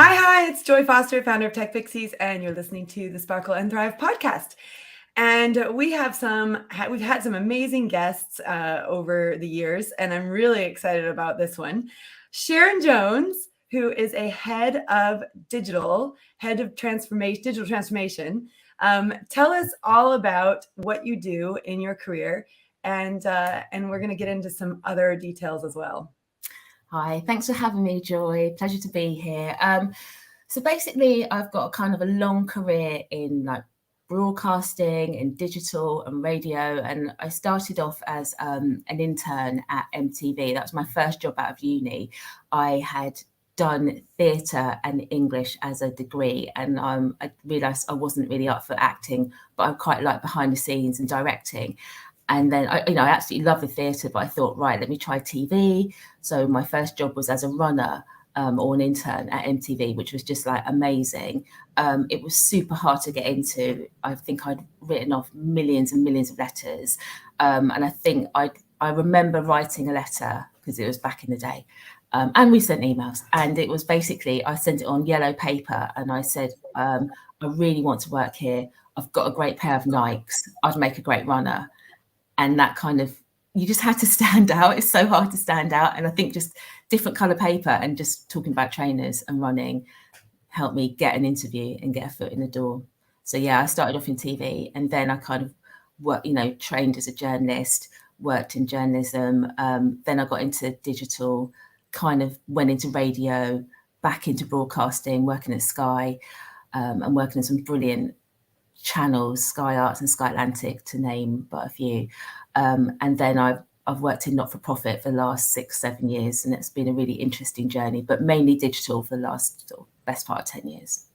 Hi, it's Joy Foster, founder of Tech Pixies, and you're listening to the Sparkle and Thrive podcast. And we've had some amazing guests over the years, and I'm really excited about this one. Sharon Jones, who is a head of digital transformation. Tell us all about what you do in your career, and we're going to get into some other details as well. Hi, thanks for having me, Joy. Pleasure to be here. So basically, I've got a kind of a long career in like broadcasting and digital and radio. And I started off as an intern at MTV. That was my first job out of uni. I had done theatre and English as a degree, and I realised I wasn't really up for acting, but I quite like behind the scenes and directing. And then I absolutely love the theatre, but I thought, right, let me try TV. So my first job was as a runner or an intern at MTV, which was just like amazing. It was super hard to get into. I think I'd written off millions and millions of letters. And I think I remember writing a letter, because it was back in the day. And we sent emails, and it was basically, I sent it on yellow paper, and I said, I really want to work here. I've got a great pair of Nikes. I'd make a great runner. And that kind of, you just had to stand out. It's so hard to stand out. And I think just different color paper and just talking about trainers and running helped me get an interview and get a foot in the door. So yeah, I started off in TV, and then I kind of worked, trained as a journalist, worked in journalism. Then I got into digital, kind of went into radio, back into broadcasting, working at Sky, and working in some brilliant channels, Sky Arts and Sky Atlantic, to name but a few. And then I've worked in not-for-profit for the last 6-7 years, and it's been a really interesting journey, but mainly digital for the last best part of 10 years.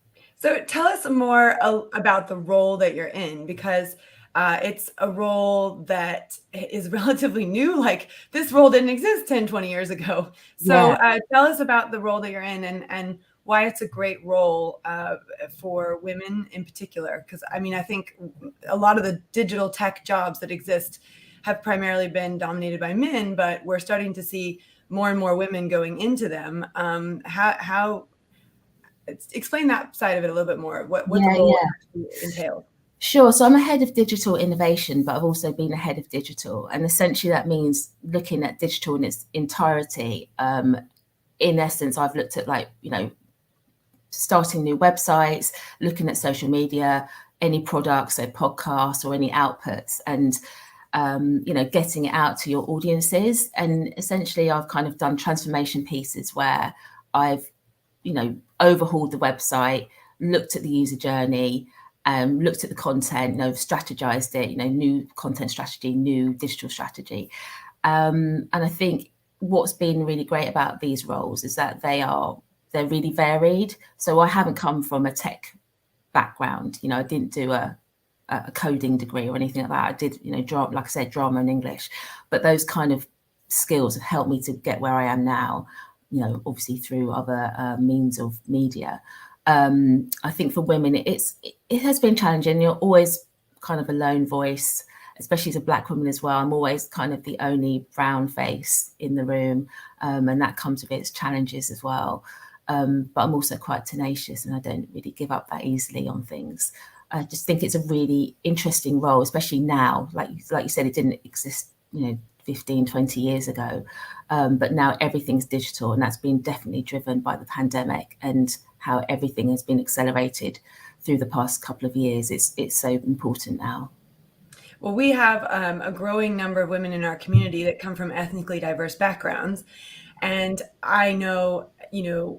So tell us more about the role that you're in, because it's a role that is relatively new. Like, this role didn't exist 10, 20 years ago. So tell us about the role that you're in and why it's a great role for women in particular. Because I think a lot of the digital tech jobs that exist have primarily been dominated by men, but we're starting to see more and more women going into them. How explain that side of it a little bit more. What the role entails. Sure. So I'm a head of digital innovation, but I've also been a head of digital. And essentially that means looking at digital in its entirety. In essence, I've looked at starting new websites, looking at social media, any products, so podcasts or any outputs, and getting it out to your audiences. And essentially I've kind of done transformation pieces where I've overhauled the website, looked at the user journey, looked at the content, strategized it, new content strategy, new digital strategy. And I think what's been really great about these roles is that they're really varied. So I haven't come from a tech background. I didn't do a coding degree or anything like that. I did, drama, like I said, drama and English. But those kind of skills have helped me to get where I am now, obviously through other means of media. I think for women, it has been challenging. You're always kind of a lone voice, especially as a Black woman as well. I'm always kind of the only brown face in the room, and that comes with its challenges as well. But I'm also quite tenacious, and I don't really give up that easily on things. I just think it's a really interesting role, especially now. Like you said, it didn't exist, 15, 20 years ago. But now everything's digital, and that's been definitely driven by the pandemic and how everything has been accelerated through the past couple of years. It's so important now. Well, we have a growing number of women in our community that come from ethnically diverse backgrounds. And I know,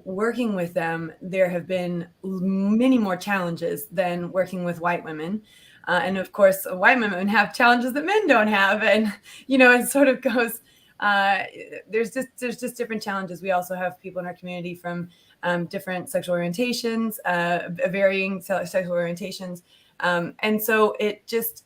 working with them, there have been many more challenges than working with white women. And of course, white women have challenges that men don't have. And, it sort of goes, there's just different challenges. We also have people in our community from different sexual orientations, varying sexual orientations. And so it just,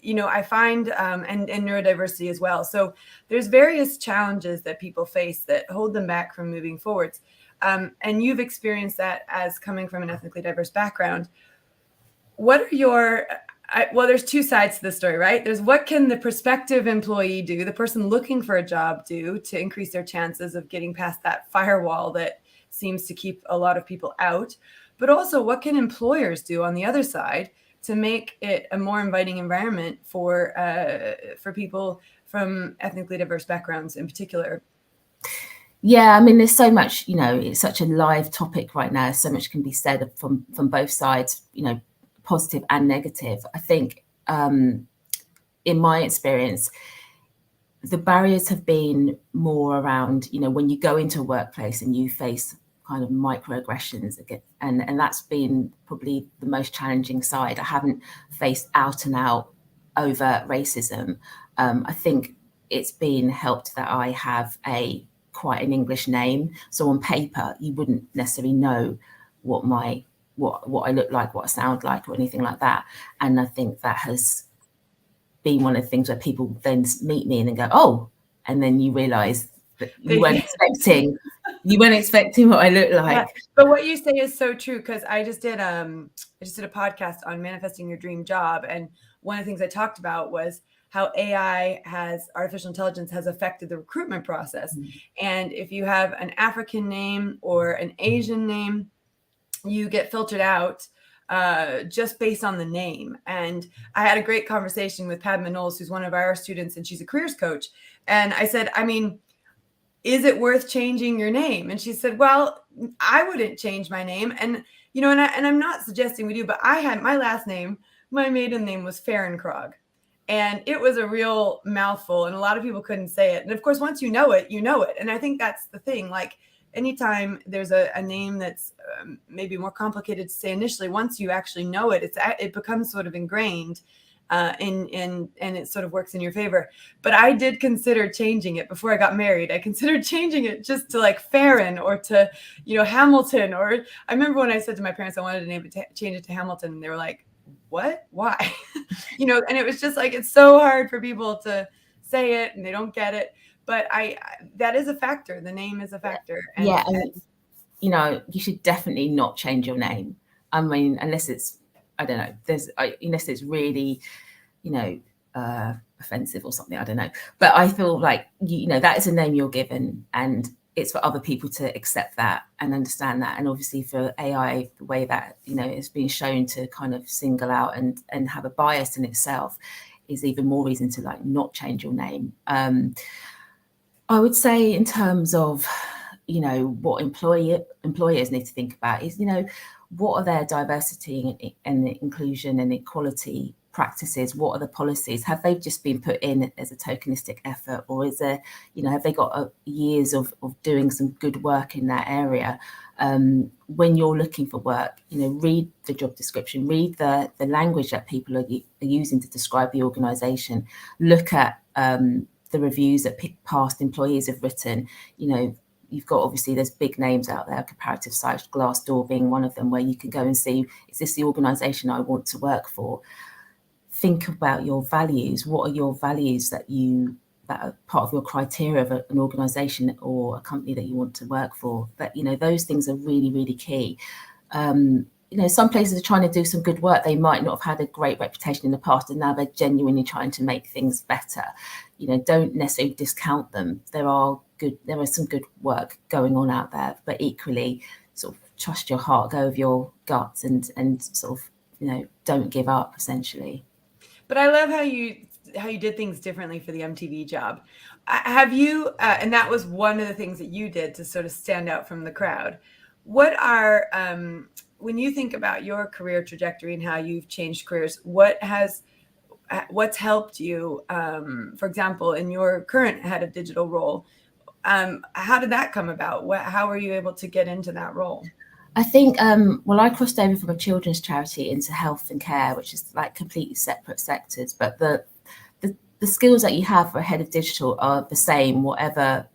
I find, and neurodiversity as well. So there's various challenges that people face that hold them back from moving forwards. And you've experienced that as coming from an ethnically diverse background. What are your, well, there's two sides to the story, right? There's what can the prospective employee do, the person looking for a job do to increase their chances of getting past that firewall that seems to keep a lot of people out. But also, what can employers do on the other side to make it a more inviting environment for people from ethnically diverse backgrounds in particular? Yeah, I mean, there's so much, it's such a live topic right now. So much can be said from both sides, positive and negative. I think in my experience, the barriers have been more around, when you go into a workplace and you face kind of microaggressions again, and that's been probably the most challenging side. I haven't faced out and out overt racism. I think it's been helped that I have quite an English name, so on paper you wouldn't necessarily know what I look like, what I sound like, or anything like that. And I think that has been one of the things where people then meet me and then go, oh, and then you realise that you weren't expecting what I look like. Yeah, but what you say is so true, because I just did a podcast on manifesting your dream job, and one of the things I talked about was how artificial intelligence has affected the recruitment process. And if you have an African name or an Asian name, you get filtered out just based on the name. And I had a great conversation with Padma Knowles, who's one of our students, and she's a careers coach. And I said, I mean, is it worth changing your name? And she said, well, I wouldn't change my name. And, and I'm not suggesting we do, but I had my last name, my maiden name was Farrenkrog. And it was a real mouthful, and a lot of people couldn't say it. And of course, once you know it, you know it. And I think that's the thing. Like, anytime there's a name that's maybe more complicated to say initially, once you actually know it, it becomes sort of ingrained, and it sort of works in your favor. But I did consider changing it before I got married. I considered changing it just to like Farron or to, Hamilton. Or I remember when I said to my parents I wanted to change it to Hamilton, and they were like, what? Why? And it was just like, it's so hard for people to say it and they don't get it. But that is a factor. The name is a factor. And you should definitely not change your name. I mean, unless it's, I don't know, unless it's really, offensive or something, I don't know. But I feel like, that is a name you're given, and it's for other people to accept that and understand that. And obviously for AI, the way that, it's been shown to kind of single out and have a bias in itself, is even more reason to like not change your name. I would say in terms of, what employers need to think about is, what are their diversity and inclusion and equality practices? What are the policies? Have they just been put in as a tokenistic effort, or is there, have they got years of doing some good work in that area? When you're looking for work, read the job description, read the language that people are using to describe the organisation, look at the reviews that past employees have written. You've got, obviously, there's big names out there, comparative sites, Glassdoor being one of them, where you can go and see, is this the organisation I want to work for? Think about your values. What are your values that are part of your criteria of an organisation or a company that you want to work for? That, those things are really, really key. Some places are trying to do some good work. They might not have had a great reputation in the past, and now they're genuinely trying to make things better. Don't necessarily discount them. There is some good work going on out there, but equally sort of trust your heart, go with your guts, and sort of, don't give up, essentially. But I love how you did things differently for the MTV job. Have you, and that was one of the things that you did to sort of stand out from the crowd. What are, when you think about your career trajectory and how you've changed careers, what's helped you, for example, in your current head of digital role? How did that come about? How were you able to get into that role? I think, I crossed over from a children's charity into health and care, which is like completely separate sectors. But the skills that you have for a head of digital are the same, whatever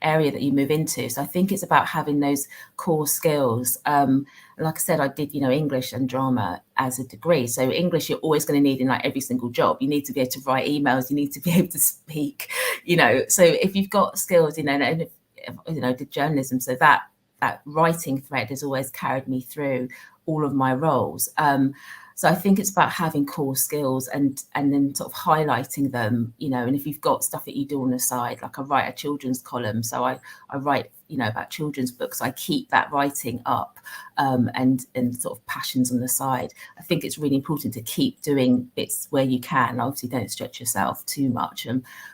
area that you move into. So I think it's about having those core skills. Like I said, I did, English and drama as a degree. So English, you're always going to need in like every single job. You need to be able to write emails. You need to be able to speak, So if you've got skills, and did journalism, so that writing thread has always carried me through all of my roles. So I think it's about having core skills and then sort of highlighting them, you know. And if you've got stuff that you do on the side, like I write a children's column, so I write, you know, about children's books. I keep that writing up, and sort of passions on the side. I think it's really important to keep doing bits where you can. Obviously, don't stretch yourself too much,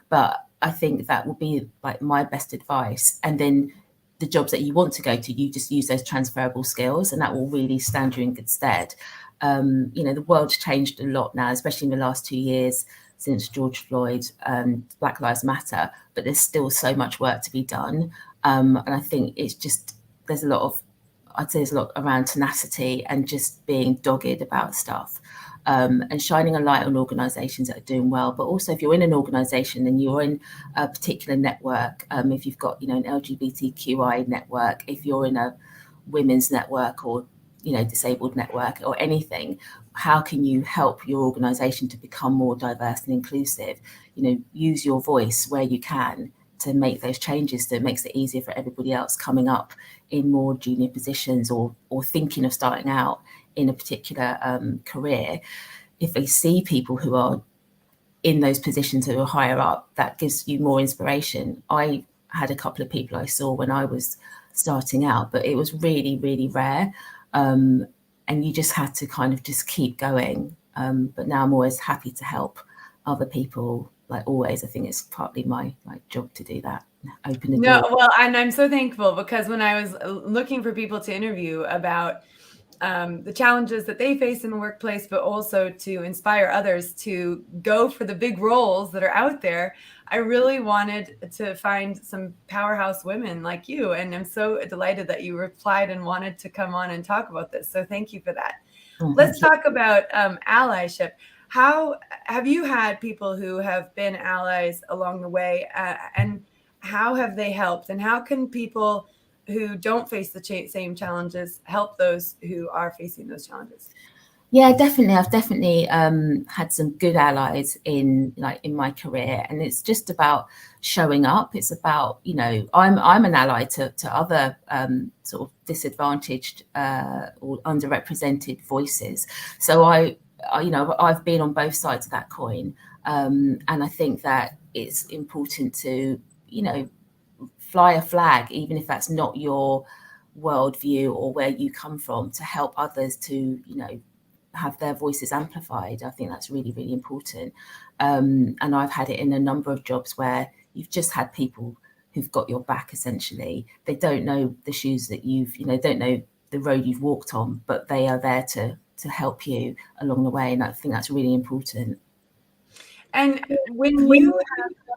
but I think that would be like my best advice. And then the jobs that you want to go to, you just use those transferable skills, and that will really stand you in good stead. You know, the world's changed a lot now, especially in the last 2 years since George Floyd, Black Lives Matter, but there's still so much work to be done. And I think it's just, there's a lot around tenacity and just being dogged about stuff. And shining a light on organisations that are doing well. But also, if you're in an organisation and you're in a particular network, if you've got, you know, an LGBTQI network, if you're in a women's network or, you know, disabled network or anything, how can you help your organisation to become more diverse and inclusive? You know, use your voice where you can to make those changes, so it makes it easier for everybody else coming up in more junior positions or thinking of starting out in a particular career. If they see people who are in those positions who are higher up, that gives you more inspiration. I had a couple of people I saw when I was starting out, but it was really, really rare. And you just had to kind of just keep going. But now I'm always happy to help other people. Like always, I think it's partly my job to do that, open the door. Well, and I'm so thankful, because when I was looking for people to interview about the challenges that they face in the workplace, but also to inspire others to go for the big roles that are out there, I really wanted to find some powerhouse women like you. And I'm so delighted that you replied and wanted to come on and talk about this. So thank you for that. Let's talk about allyship. How have you had people who have been allies along the way, and how have they helped? And how can people who don't face the same challenges help those who are facing those challenges? Yeah, definitely. I've definitely had some good allies in my career, and it's just about showing up. It's about, you know, I'm an ally to other sort of disadvantaged or underrepresented voices. So you know, I've been on both sides of that coin, and I think that it's important to, you know, fly a flag, even if that's not your worldview or where you come from, to help others to, you know, have their voices amplified. I think that's really, really important. And I've had it in a number of jobs where you've just had people who've got your back, essentially. They don't know the shoes that you've, you know, don't know the road you've walked on, but they are there to help you along the way. And I think that's really important. And when you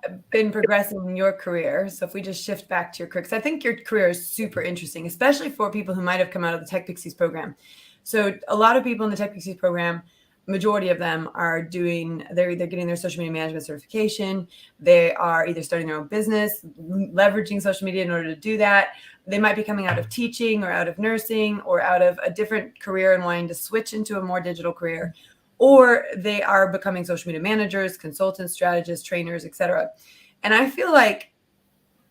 have been progressing in your career, so if we just shift back to your career, because I think your career is super interesting, especially for people who might have come out of the Tech Pixies program. So a lot of people in the Tech Pixies program, majority of them are they're either getting their social media management certification, they are either starting their own business, leveraging social media in order to do that. They might be coming out of teaching or out of nursing or out of a different career and wanting to switch into a more digital career, or they are becoming social media managers, consultants, strategists, trainers, etc. And I feel like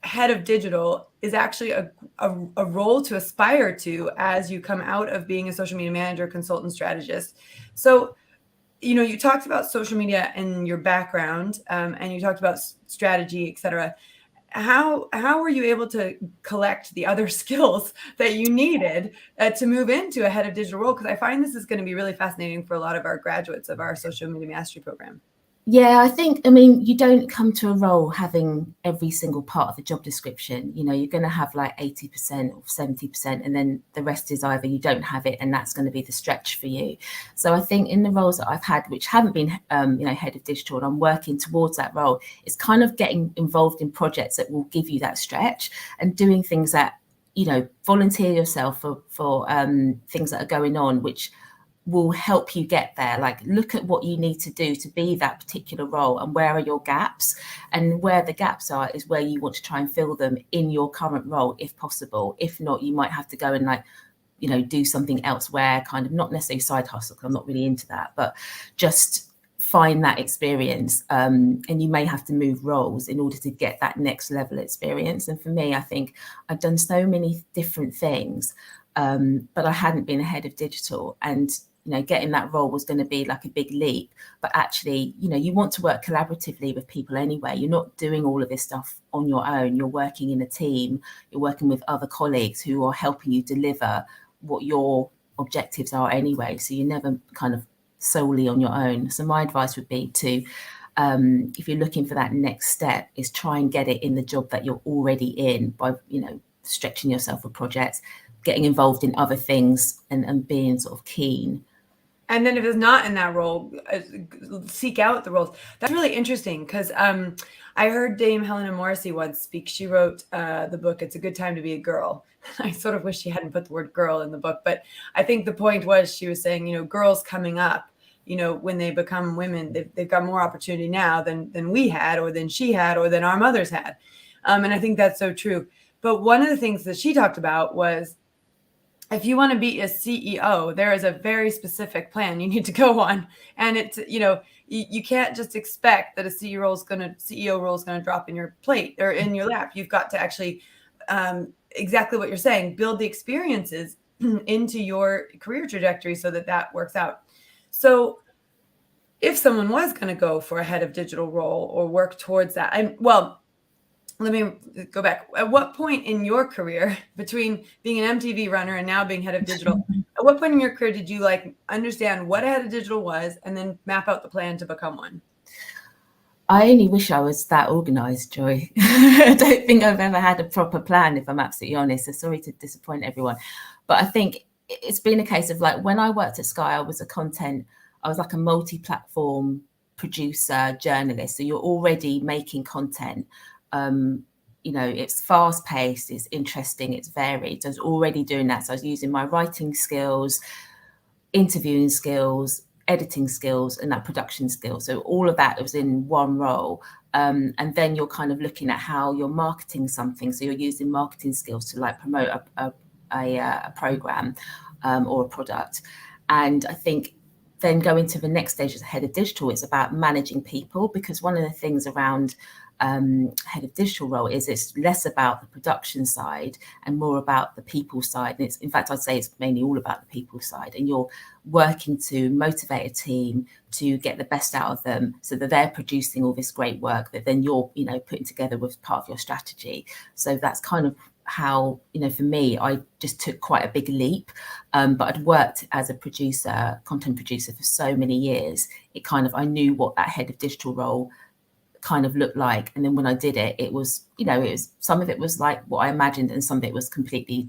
head of digital is actually a role to aspire to as you come out of being a social media manager, consultant, strategist. So, you know, you talked about social media and your background, and you talked about strategy, etc. How were you able to collect the other skills that you needed to move into a head of digital role? Because I find this is going to be really fascinating for a lot of our graduates of our social media mastery program. Yeah, I mean, you don't come to a role having every single part of the job description. You know, you're going to have like 80% or 70%, and then the rest is either you don't have it, and that's going to be the stretch for you. So I think in the roles that I've had, which haven't been, you know, head of digital, and I'm working towards that role, it's kind of getting involved in projects that will give you that stretch and doing things that, you know, volunteer yourself for things that are going on, which will help you get there. Like, look at what you need to do to be that particular role, and where are your gaps, and where the gaps are is where you want to try and fill them in your current role, if possible. If not, you might have to go and, like, you know, do something elsewhere, kind of not necessarily side hustle, because I'm not really into that, but just find that experience. And you may have to move roles in order to get that next level experience. And for me, I think I've done so many different things, but I hadn't been a head of digital. And getting that role was going to be like a big leap. But actually, you want to work collaboratively with people anyway. You're not doing all of this stuff on your own. You're working in a team. You're working with other colleagues who are helping you deliver what your objectives are anyway. So you're never kind of solely on your own. So my advice would be to, if you're looking for that next step, is try and get it in the job that you're already in by, stretching yourself for projects, getting involved in other things, and being sort of keen. And then if it's not in that role, seek out the roles. That's really interesting because I heard Dame Helena Morrissey once speak. She wrote the book, It's a Good Time to Be a Girl. I sort of wish she hadn't put the word girl in the book, but I think the point was she was saying, girls coming up, when they become women, they've got more opportunity now than we had, or than she had, or than our mothers had. And I think that's so true. But one of the things that she talked about was, if you want to be a CEO, there is a very specific plan you need to go on. And it's, you can't just expect that a CEO role is going to drop in your plate or in your lap. You've got to actually, exactly what you're saying, build the experiences into your career trajectory so that works out. So if someone was going to go for a head of digital role or work towards that, let me go back. At what point in your career, between being an MTV runner and now being head of digital, at what point in your career did you understand what a head of digital was and then map out the plan to become one? I only wish I was that organized, Joy. I don't think I've ever had a proper plan, if I'm absolutely honest. So sorry to disappoint everyone. But I think it's been a case of when I worked at Sky, I was like a multi-platform producer, journalist. So you're already making content. It's fast paced, it's interesting, it's varied. So I was already doing that. So I was using my writing skills, interviewing skills, editing skills, and that production skills. So all of that was in one role. And then you're kind of looking at how you're marketing something. So you're using marketing skills to promote a program or a product. And I think then going to the next stage as head of digital, it's about managing people, because one of the things around head of digital role is it's less about the production side and more about the people side. And in fact, I'd say it's mainly all about the people side, and you're working to motivate a team to get the best out of them so that they're producing all this great work that then you're, putting together with part of your strategy. So that's kind of how, for me, I just took quite a big leap. But I'd worked as a content producer for so many years. I knew what that head of digital role kind of looked like. And then when I did it, it was some of it was like what I imagined, and some of it was completely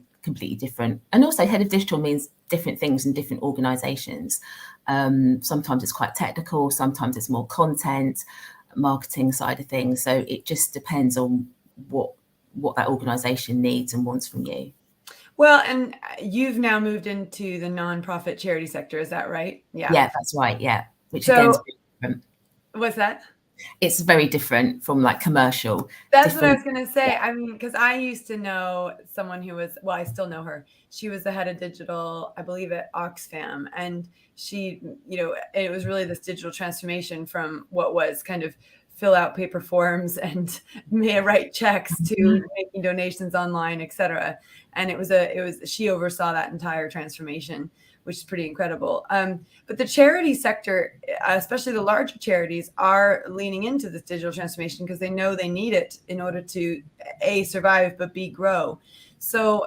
different. And also head of digital means different things in different organizations. Sometimes it's quite technical, sometimes it's more content, marketing side of things. So it just depends on what that organization needs and wants from you. Well, and you've now moved into the nonprofit charity sector, is that right? Yeah, that's right. Yeah. Which so, again is different. What's that? It's very different from commercial. That's what I was going to say. Yeah. Because I used to know someone who was, I still know her. She was the head of digital, I believe, at Oxfam. And she, it was really this digital transformation from what was kind of fill out paper forms and write checks to making donations online, et cetera. And she oversaw that entire transformation, which is pretty incredible. But the charity sector, especially the larger charities, are leaning into this digital transformation because they know they need it in order to A, survive, but B, grow. So,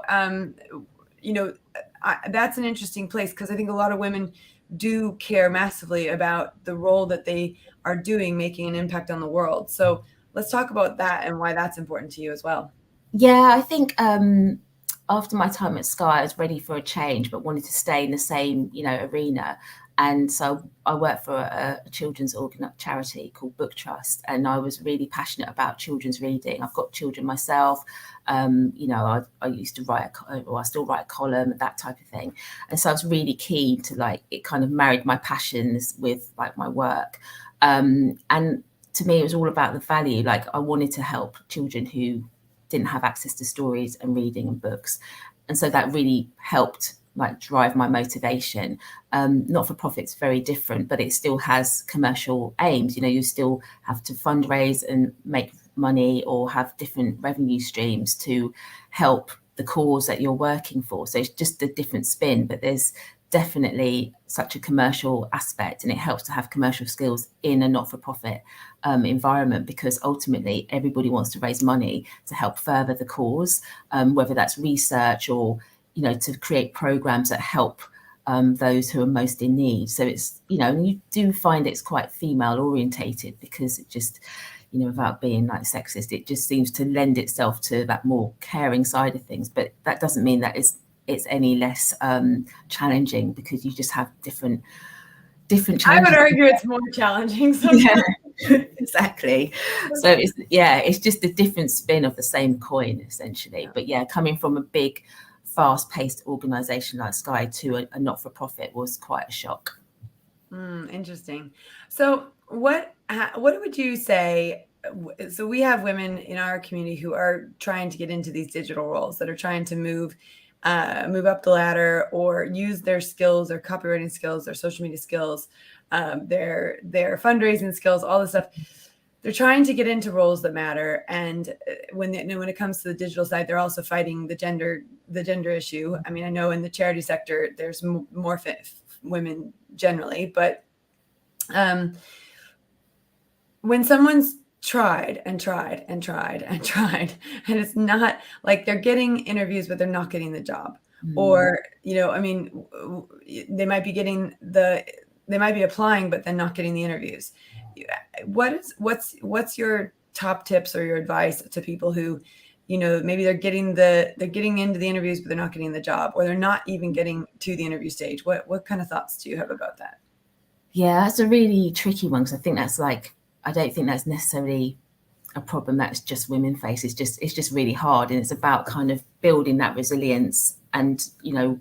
that's an interesting place, because I think a lot of women do care massively about the role that they are doing, making an impact on the world. So let's talk about that and why that's important to you as well. Yeah, I think after my time at Sky, I was ready for a change, but wanted to stay in the same, arena. And so I worked for a children's charity called Book Trust, and I was really passionate about children's reading. I've got children myself. I used to write, I still write a column, that type of thing. And so I was really keen to it kind of married my passions with my work. And to me, it was all about the value. I wanted to help children who didn't have access to stories and reading and books. And so that really helped drive my motivation. Not-for-profit's very different, but it still has commercial aims. You still have to fundraise and make money or have different revenue streams to help the cause that you're working for. So it's just a different spin, but there's definitely such a commercial aspect, and it helps to have commercial skills in a not-for-profit environment, because ultimately everybody wants to raise money to help further the cause, whether that's research or, you know, to create programs that help those who are most in need. So it's, you know, and you do find it's quite female orientated, because it just, you know, without being like sexist, it just seems to lend itself to that more caring side of things. But that doesn't mean that it's any less challenging, because you just have different challenges. I would argue it's more challenging sometimes. Yeah, exactly. So it's just a different spin of the same coin, essentially. But yeah, coming from a big, fast-paced organization like Sky to a not-for-profit was quite a shock. Interesting. So what would you say? So we have women in our community who are trying to get into these digital roles, that are trying to move up the ladder, or use their skills, their copywriting skills, their social media skills, their fundraising skills, all this stuff. They're trying to get into roles that matter. And when it comes to the digital side, they're also fighting the gender issue. I mean, I know in the charity sector, there's more women generally, but when someone's tried and tried and tried and tried, and it's not like they're getting interviews, but they're not getting the job, or, you know, I mean, they might be applying, but then not getting the interviews. What's your top tips or your advice to people who, you know, maybe they're getting into the interviews, but they're not getting the job, or they're not even getting to the interview stage? What kind of thoughts do you have about that? Yeah, that's a really tricky one, because I think that's like, I don't think that's necessarily a problem that's just women face. It's just really hard, and it's about kind of building that resilience, and, you know,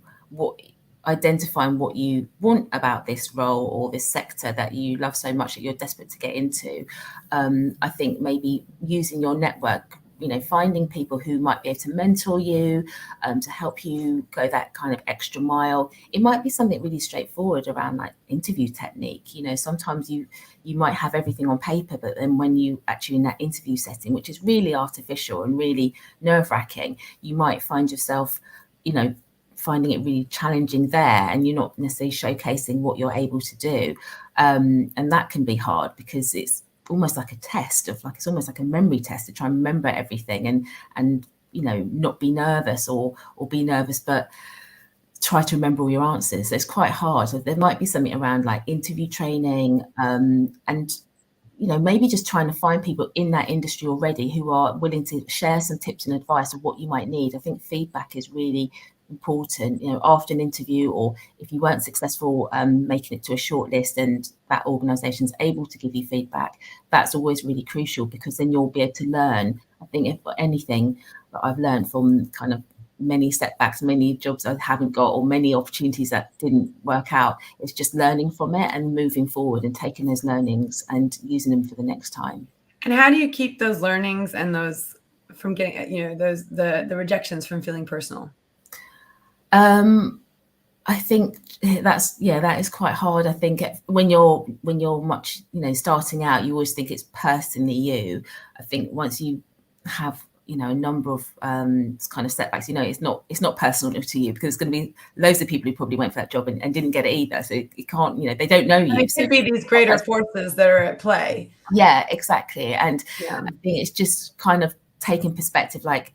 identifying what you want about this role or this sector that you love so much that you're desperate to get into. I think maybe using your network, you know, finding people who might be able to mentor you, to help you go that kind of extra mile. It might be something really straightforward around like interview technique. You know, sometimes you might have everything on paper, but then when you actually in that interview setting, which is really artificial and really nerve-wracking, you might find yourself, you know, finding it really challenging there, and you're not necessarily showcasing what you're able to do. And that can be hard, because it's almost like a test of like, it's almost like a memory test to try and remember everything, and you know, not be nervous or be nervous, but try to remember all your answers. So it's quite hard. So there might be something around like interview training, and, you know, maybe just trying to find people in that industry already who are willing to share some tips and advice of what you might need. I think feedback is really important, you know, after an interview, or if you weren't successful making it to a short list and that organization's able to give you feedback, that's always really crucial, because then you'll be able to learn. I think if anything that I've learned from kind of many setbacks, many jobs I haven't got, or many opportunities that didn't work out, it's just learning from it and moving forward and taking those learnings and using them for the next time. And how do you keep those learnings and those from getting, you know, those the rejections from feeling personal? I think that is quite hard. I think when you're much, you know, starting out, you always think it's personally you. I think once you have, you know, a number of kind of setbacks, you know, it's not personal to you, because it's going to be loads of people who probably went for that job and didn't get it either. So it can't, you know, they don't know you. It could be these greater forces that are at play. Yeah, exactly. And yeah. I think it's just kind of taking perspective, like,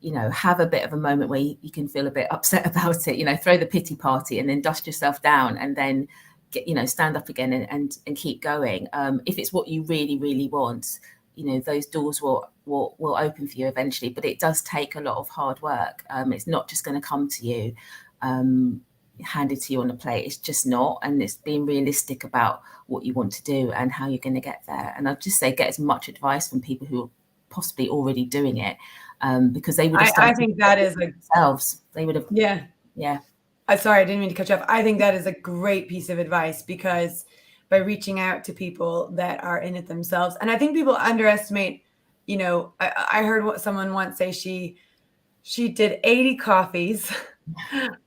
you know, have a bit of a moment where you can feel a bit upset about it, you know, throw the pity party and then dust yourself down, and then get, you know, stand up again and keep going. If it's what you really, really want, you know, those doors will open for you eventually, but it does take a lot of hard work. It's not just going to come to you, handed to you on a plate. It's just not. And it's being realistic about what you want to do and how you're going to get there. And I'd just say get as much advice from people who are possibly already doing it, because they would have started. I think that is themselves. They would have. Yeah. Yeah. Sorry, I didn't mean to cut you off. I think that is a great piece of advice, because by reaching out to people that are in it themselves, and I think people underestimate, you know, I heard someone once say she did 80 coffees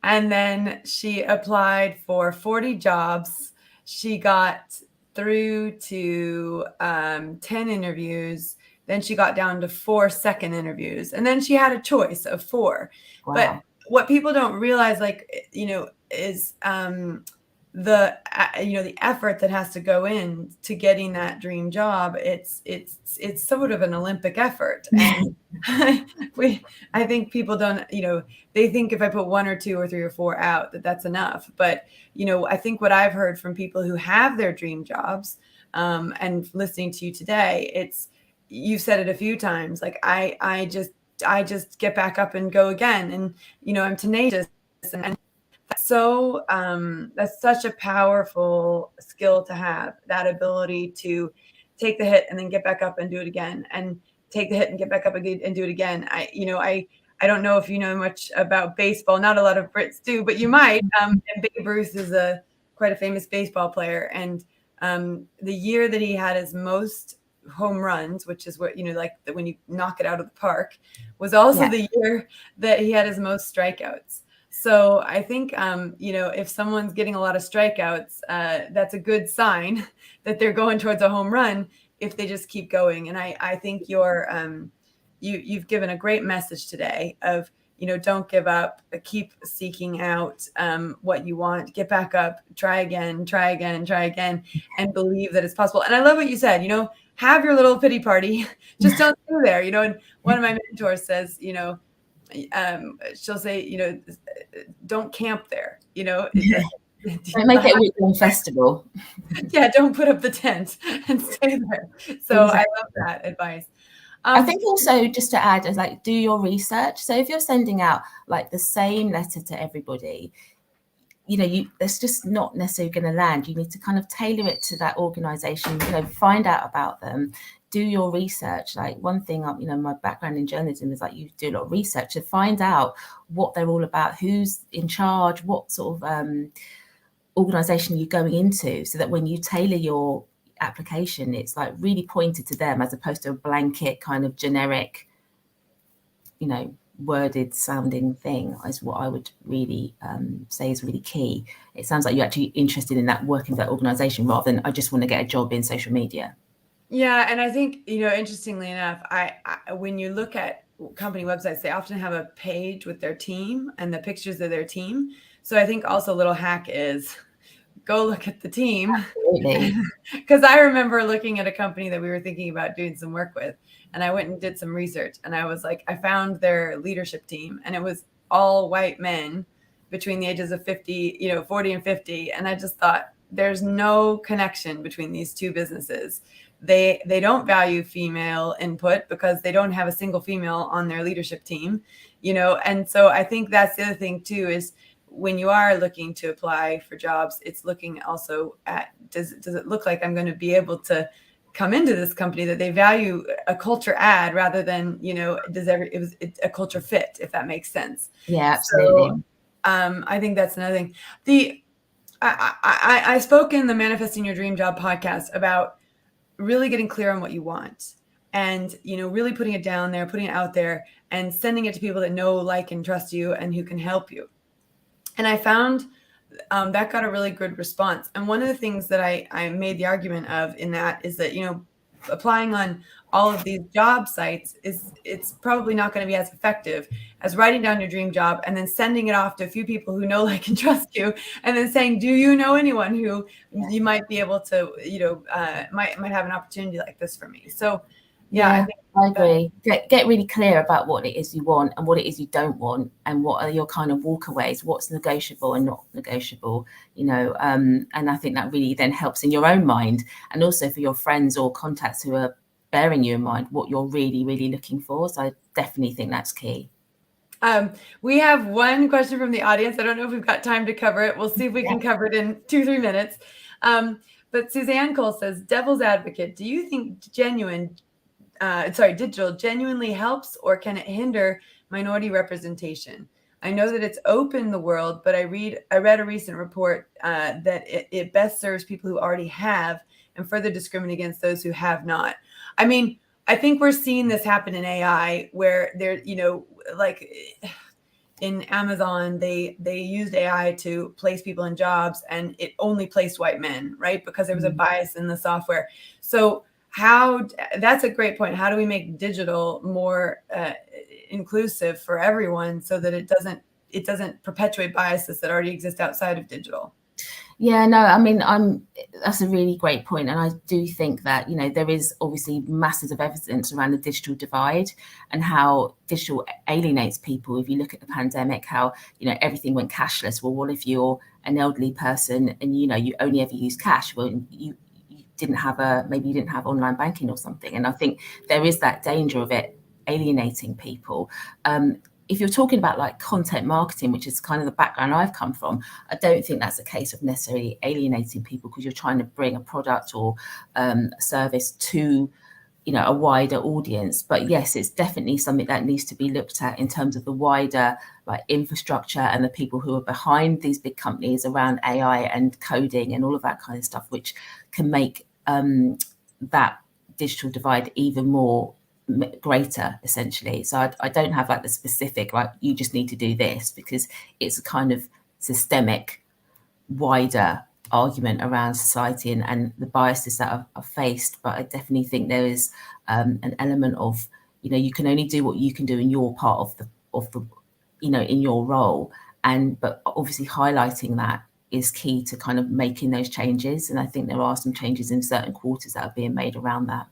and then she applied for 40 jobs. She got through to 10 interviews. Then she got down to 4 second interviews, and then she had a choice of 4. Wow. But what people don't realize, like, you know, the the effort that has to go in to getting that dream job. It's sort of an Olympic effort, and I think people don't, they think if I put one or two or three or four out that's enough. But I think what I've heard from people who have their dream jobs, and listening to you today, you've said it a few times, like I just get back up and go again, and I'm tenacious, and that's such a powerful skill to have, that ability to take the hit and then get back up and do it again, and take the hit and get back up again and do it again. I don't know if you know much about baseball. Not a lot of Brits do, but you might. And Babe Ruth is quite a famous baseball player, and the year that he had his most home runs, which is what like when you knock it out of the park, was also the year that he had his most strikeouts. So I think, if someone's getting a lot of strikeouts, that's a good sign that they're going towards a home run if they just keep going. And I think you've given a great message today of, don't give up, keep seeking out what you want, get back up, try again, try again, try again, and believe that it's possible. And I love what you said, have your little pity party, just don't go there, and one of my mentors says, she'll say, don't camp there, Don't make it a weekend festival. Yeah, don't put up the tent and stay there. So exactly. I love that advice. I think also, just to add, is like, do your research. So if you're sending out like the same letter to everybody, that's just not necessarily going to land. You need to kind of tailor it to that organization, find out about them, do your research. Like, one thing, my background in journalism is like, you do a lot of research to find out what they're all about, who's in charge, what sort of organization you're going into, so that when you tailor your application, it's like really pointed to them, as opposed to a blanket kind of generic, worded sounding thing, is what I would really say is really key. It sounds like you're actually interested in that, working with that organization, rather than I just want to get a job in social media. Yeah, and I think, interestingly enough, I when you look at company websites, they often have a page with their team and the pictures of their team. So I think also a little hack is go look at the team. Because I remember looking at a company that we were thinking about doing some work with, and I went and did some research, and I was like, I found their leadership team, and it was all white men between the ages of 50, 40 and 50. And I just thought, there's no connection between these two businesses. They don't value female input because they don't have a single female on their leadership team, and so I think that's the other thing too, is when you are looking to apply for jobs, it's looking also at, does it look like I'm going to be able to come into this company that they value a culture add, rather than, it's a culture fit, if that makes sense. Yeah, absolutely. So, I think that's another thing. I spoke in the Manifesting Your Dream Job podcast about really getting clear on what you want, and, really putting it down there, putting it out there, and sending it to people that know, like, and trust you, and who can help you. And I found that got a really good response. And one of the things that I made the argument of in that is that, applying on all of these job sites it's probably not going to be as effective as writing down your dream job and then sending it off to a few people who know, like, and trust you, and then saying, do you know anyone who you might be able to, might have an opportunity like this for me? So yeah, I agree. Get really clear about what it is you want and what it is you don't want, and what are your kind of walkaways, what's negotiable and not negotiable, and I think that really then helps in your own mind, and also for your friends or contacts who are bearing you in mind what you're really, really looking for. So I definitely think that's key. We have one question from the audience. I don't know if we've got time to cover it. We'll see if we can cover it in 2-3 minutes. But Suzanne Cole says, devil's advocate, do you think digital genuinely helps, or can it hinder minority representation? I know that it's opened the world, but I read a recent report that it best serves people who already have, and further discriminate against those who have not. I mean, I think we're seeing this happen in AI, where they're, like in Amazon, they used AI to place people in jobs, and it only placed white men, right? Because there was a bias in the software. So that's a great point. How do we make digital more inclusive for everyone, so that it doesn't it doesn't perpetuate biases that already exist outside of digital. Yeah, no, I mean, that's a really great point. And I do think that, there is obviously masses of evidence around the digital divide and how digital alienates people. If you look at the pandemic, how, everything went cashless. Well, what if you're an elderly person and, you only ever use cash? Well, you didn't have maybe you didn't have online banking or something. And I think there is that danger of it alienating people. If you're talking about like content marketing, which is kind of the background I've come from, I don't think that's a case of necessarily alienating people because you're trying to bring a product or a service to, a wider audience. But yes, it's definitely something that needs to be looked at in terms of the wider like infrastructure and the people who are behind these big companies around AI and coding and all of that kind of stuff, which can make that digital divide even more greater, essentially. So I don't have like the specific, like, you just need to do this, because it's a kind of systemic, wider argument around society and the biases that are faced. But I definitely think there is an element of, you can only do what you can do in your part of the in your role, but obviously highlighting that is key to kind of making those changes. And I think there are some changes in certain quarters that are being made around that.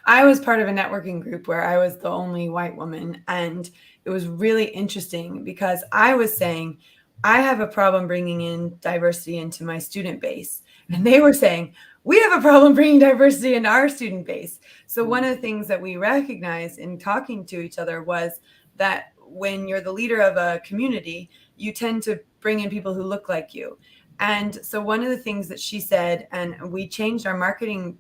I was part of a networking group where I was the only white woman, and it was really interesting because I was saying, I have a problem bringing in diversity into my student base. And they were saying, we have a problem bringing diversity into our student base. So one of the things that we recognized in talking to each other was that when you're the leader of a community, you tend to bring in people who look like you. And so one of the things that she said, and we changed our marketing,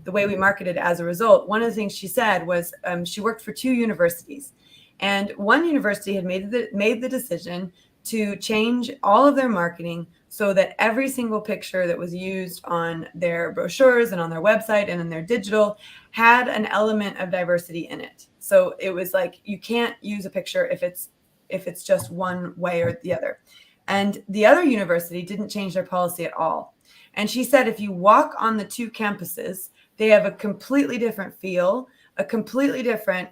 the way we marketed as a result, one of the things she said was she worked for 2 universities, and one university had made the decision to change all of their marketing so that every single picture that was used on their brochures and on their website and in their digital had an element of diversity in it. So it was like, you can't use a picture if it's just one way or the other. And the other university didn't change their policy at all. And she said, if you walk on the 2 campuses, they have a completely different feel, a completely different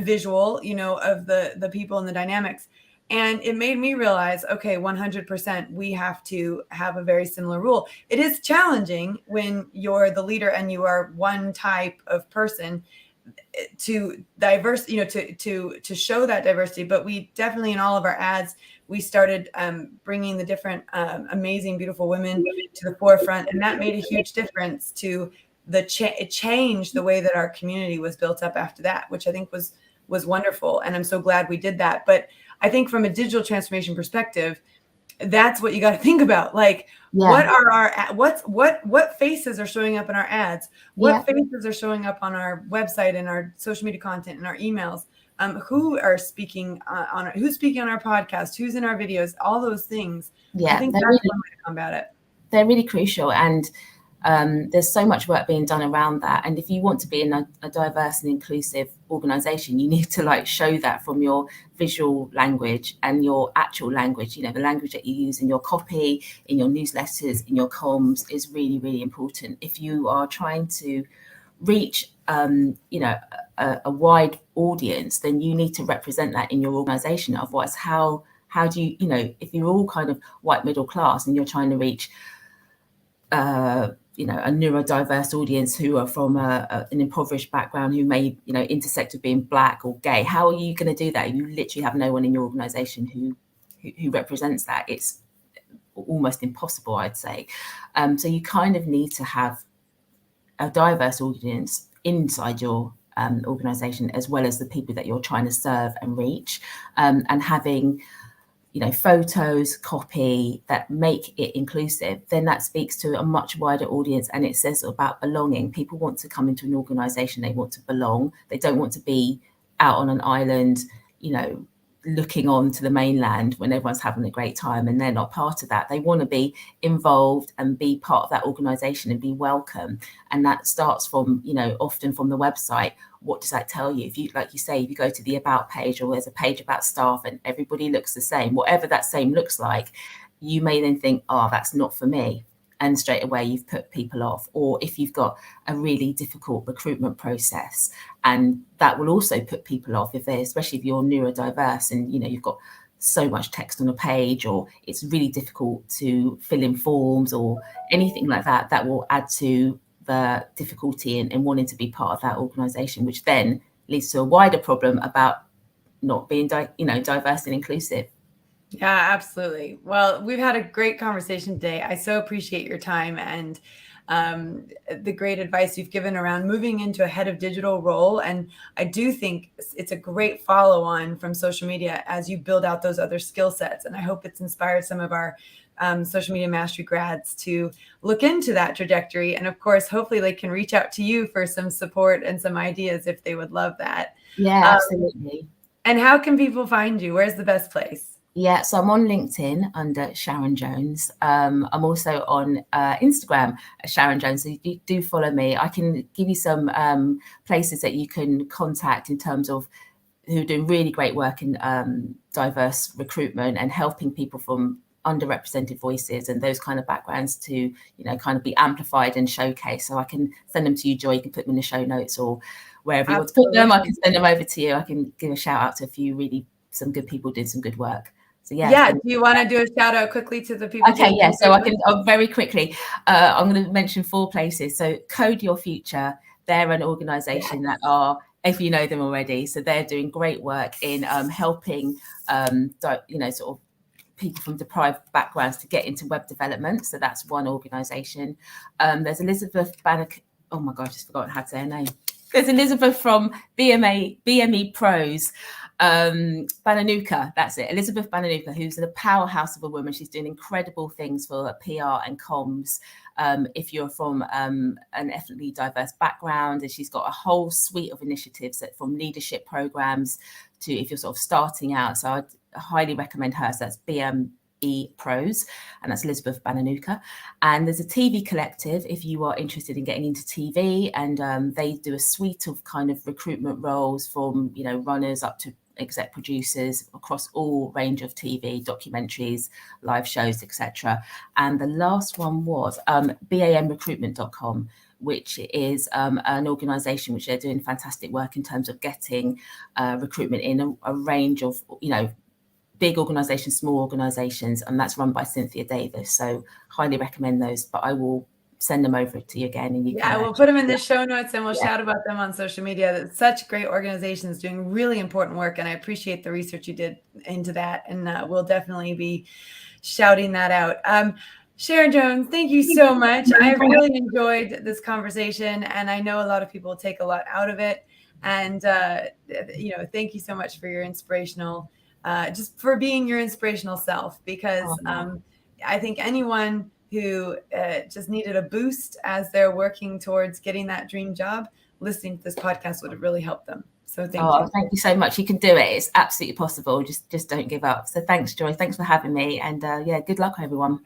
visual, of the people and the dynamics. And it made me realize, okay, 100%, we have to have a very similar rule. It is challenging when you're the leader and you are one type of person to diverse, to show that diversity. But we definitely, in all of our ads, we started bringing the different amazing, beautiful women to the forefront. And that made a huge difference to it changed the way that our community was built up after that, which I think was wonderful. And I'm so glad we did that. But I think from a digital transformation perspective, that's what you got to think about. Like, what are what faces are showing up in our ads? What faces are showing up on our website and our social media content and our emails? Who are speaking who's speaking on our podcast? Who's in our videos? All those things. Yeah, I think that's one way to combat it. They're really crucial, and there's so much work being done around that. And if you want to be in a diverse and inclusive organization, you need to like show that from your visual language and your actual language. The language that you use in your copy, in your newsletters, in your comms is really, really important. If you are trying to reach a wide audience, then you need to represent that in your organization. Otherwise, how do you, if you're all kind of white middle class and you're trying to reach a neurodiverse audience who are from an impoverished background, who may intersect with being black or gay, how are you going to do that? You literally have no one in your organization who represents that. It's almost impossible, I'd say. So you kind of need to have a diverse audience inside your organization, as well as the people that you're trying to serve and reach, and having photos, copy that make it inclusive, then that speaks to a much wider audience. And it says about belonging. People want to come into an organization, they want to belong. They don't want to be out on an island, looking on to the mainland when everyone's having a great time and they're not part of that. They want to be involved and be part of that organization and be welcome. And that starts from, often from the website. What does that tell you? If you, like you say, if you go to the about page, or there's a page about staff and everybody looks the same, whatever that same looks like, you may then think, oh, that's not for me. and straight away you've put people off, or if you've got a really difficult recruitment process, and that will also put people off if they're, especially if you're neurodiverse and you've got so much text on a page, or it's really difficult to fill in forms or anything like that, that will add to the difficulty in wanting to be part of that organization, which then leads to a wider problem about not being diverse and inclusive. Yeah, absolutely. Well, we've had a great conversation today. I so appreciate your time and the great advice you've given around moving into a head of digital role. And I do think it's a great follow on from social media as you build out those other skill sets. And I hope it's inspired some of our social media mastery grads to look into that trajectory. And of course, hopefully they can reach out to you for some support and some ideas if they would love that. Yeah, absolutely. And how can people find you? Where's the best place? Yeah, so I'm on LinkedIn under Sharon Jones. I'm also on Instagram as Sharon Jones. So you do follow me. I can give you some places that you can contact in terms of who are doing really great work in diverse recruitment and helping people from underrepresented voices and those kind of backgrounds to, kind of be amplified and showcased. So I can send them to you, Joy. You can put them in the show notes or wherever you want to put them. I can send them over to you. I can give a shout out to a few some good people doing some good work. So yeah. Do you want to do a shout out quickly to the people? Okay, yeah. So I can very quickly. I'm going to mention 4 places. So Code Your Future. They're an organisation that are, if you know them already, so they're doing great work in helping, sort of people from deprived backgrounds to get into web development. So that's one organisation. There's Elizabeth Bannock. Oh my God, I just forgot how to say her name. There's Elizabeth from BME Pros. Bananuka, that's it, Elizabeth Bananuka, who's a powerhouse of a woman. She's doing incredible things for PR and comms if you're from an ethnically diverse background, and she's got a whole suite of initiatives that from leadership programs to if you're sort of starting out. So I'd highly recommend her. So that's BME Pros, and that's Elizabeth Bananuka. And there's a TV Collective if you are interested in getting into TV, and they do a suite of kind of recruitment roles from runners up to exec producers across all range of TV, documentaries, live shows, etc. And the last one was bamrecruitment.com, which is an organisation which they're doing fantastic work in terms of getting recruitment in a range of big organisations, small organisations, and that's run by Cynthia Davis. So highly recommend those, but I will send them over to you again, and you can we'll put them in the show notes, and we'll shout about them on social media. Such great organizations doing really important work, and I appreciate the research you did into that, and we'll definitely be shouting that out. Sharon Jones, thank you so much. I really enjoyed this conversation, and I know a lot of people will take a lot out of it. And thank you so much for your inspirational, just for being your inspirational self, because I think anyone who just needed a boost as they're working towards getting that dream job, listening to this podcast would have really helped them. So thank you. Thank you so much. You can do it. It's absolutely possible. Just don't give up. So thanks, Joy. Thanks for having me. And good luck, everyone.